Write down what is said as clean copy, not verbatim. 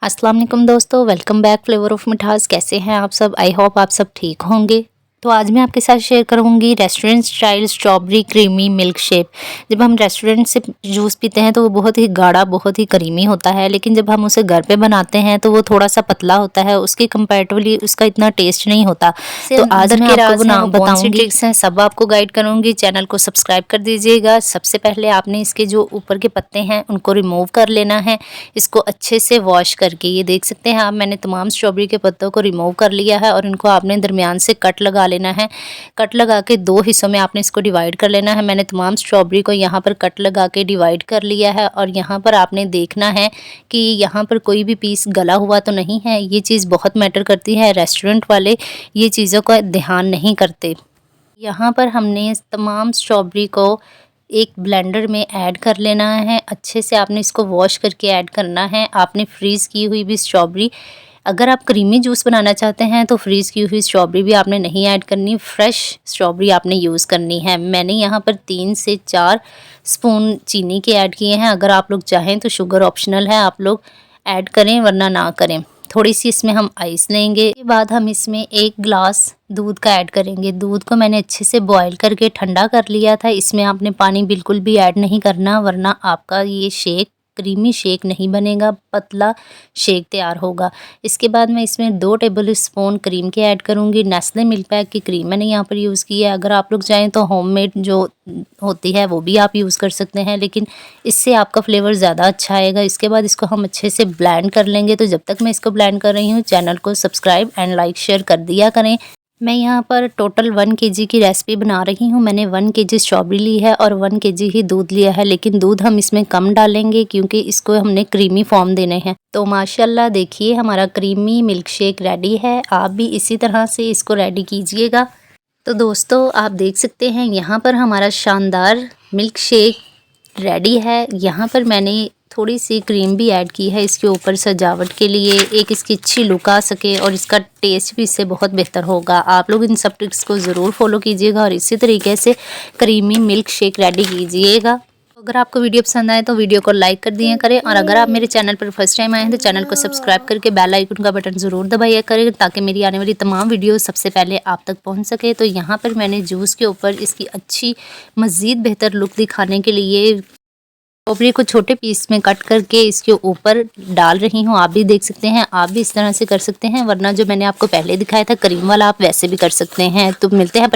अस्सलाम वालेकुम दोस्तों, वेलकम बैक फ्लेवर ऑफ मिठास। कैसे हैं आप सब? आई होप आप सब ठीक होंगे। तो आज मैं आपके साथ शेयर करूंगी restaurant style strawberry creamy milk shake. जब हम रेस्टोरेंट से जूस पीते हैं तो वो बहुत ही गाढ़ा, बहुत ही क्रीमी होता है, लेकिन जब हम उसे घर पे बनाते हैं तो वो थोड़ा सा पतला होता है, उसके कंपैरेटिवली उसका इतना टेस्ट नहीं होता। तो आज मैं आपको बताऊंगी ट्रिक्स हैं, सब आपको गाइड करूंगी। चैनल को सब्सक्राइब कर दीजिएगा। सबसे पहले आपने इसके जो ऊपर के पत्ते हैं उनको रिमूव कर लेना है, इसको अच्छे से वॉश करके। ये देख सकते हैं आप, मैंने तमाम स्ट्रॉबेरी के पत्तों को रिमूव कर लिया है और इनको आपने दरमियान से कट लगा लेना है। कट लगा के दो हिस्सों में आपने इसको डिवाइड कर लेना है। मैंने तमाम स्ट्रॉबेरी को यहाँ पर कट लगा के डिवाइड कर लिया है और यहाँ पर आपने देखना है कि यहाँ पर कोई भी पीस गला हुआ तो नहीं है। ये चीज़ बहुत मैटर करती है, रेस्टोरेंट वाले ये चीज़ों का ध्यान नहीं करते। यहाँ पर हमने तमाम स्ट्रॉबेरी को एक ब्लेंडर में ऐड कर लेना है। अच्छे से आपने इसको वॉश करके ऐड करना है। आपने फ्रीज़ की हुई भी स्ट्रॉबेरी, अगर आप क्रीमी जूस बनाना चाहते हैं तो फ्रीज़ की हुई स्ट्रॉबेरी भी आपने नहीं ऐड करनी, फ्रेश स्ट्रॉबेरी आपने यूज़ करनी है। मैंने यहाँ पर 3 से 4 स्पून चीनी के ऐड किए हैं। अगर आप लोग चाहें तो शुगर ऑप्शनल है, आप लोग ऐड करें वरना ना करें। थोड़ी सी इसमें हम आइस लेंगे। इसके बाद हम इसमें 1 ग्लास दूध का ऐड करेंगे। दूध को मैंने अच्छे से बॉईल करके ठंडा कर लिया था। इसमें आपने पानी बिल्कुल भी ऐड नहीं करना, वरना आपका ये शेक क्रीमी शेक नहीं बनेगा, पतला शेक तैयार होगा। इसके बाद मैं इसमें 2 टेबल स्पून क्रीम के ऐड करूँगी। नेस्ले मिल्क पैक की क्रीम मैंने यहाँ पर यूज़ की है। अगर आप लोग चाहें तो होममेड जो होती है वो भी आप यूज़ कर सकते हैं, लेकिन इससे आपका फ्लेवर ज़्यादा अच्छा आएगा। इसके बाद इसको हम अच्छे से ब्लेंड कर लेंगे। तो जब तक मैं इसको ब्लेंड कर रही हूँ, चैनल को सब्सक्राइब एंड लाइक शेयर कर दिया करें। मैं यहाँ पर टोटल 1 केजी की रेसिपी बना रही हूँ। मैंने 1 केजी स्ट्रॉबेरी ली है और 1 केजी ही दूध लिया है, लेकिन दूध हम इसमें कम डालेंगे क्योंकि इसको हमने क्रीमी फॉर्म देने हैं। तो माशाल्लाह देखिए हमारा क्रीमी मिल्क शेक रेडी है। आप भी इसी तरह से इसको रेडी कीजिएगा। तो दोस्तों आप देख सकते हैं यहाँ पर हमारा शानदार मिल्क शेक रेडी है। यहाँ पर मैंने थोड़ी सी क्रीम भी ऐड की है इसके ऊपर सजावट के लिए, एक इसकी अच्छी लुक आ सके और इसका टेस्ट भी इससे बहुत बेहतर होगा। आप लोग इन सब ट्रिक्स को ज़रूर फॉलो कीजिएगा और इसी तरीके से क्रीमी मिल्क शेक रेडी कीजिएगा। अगर आपको वीडियो पसंद आए तो वीडियो को लाइक कर दिया करें और अगर आप मेरे चैनल पर फर्स्ट टाइम आए हैं तो चैनल को सब्सक्राइब करके बेल आइकन का बटन ज़रूर दबाइए करें, ताकि मेरी आने वाली तमाम वीडियो सबसे पहले आप तक पहुंच सके। तो यहाँ पर मैंने जूस के ऊपर इसकी अच्छी मज़ीद बेहतर लुक दिखाने के लिए स्ट्रॉबेरी को छोटे पीस में कट करके इसके ऊपर डाल रही हूँ। आप भी देख सकते हैं, आप भी इस तरह से कर सकते हैं, वरना जो मैंने आपको पहले दिखाया था क्रीम वाला आप वैसे भी कर सकते हैं। तो मिलते हैं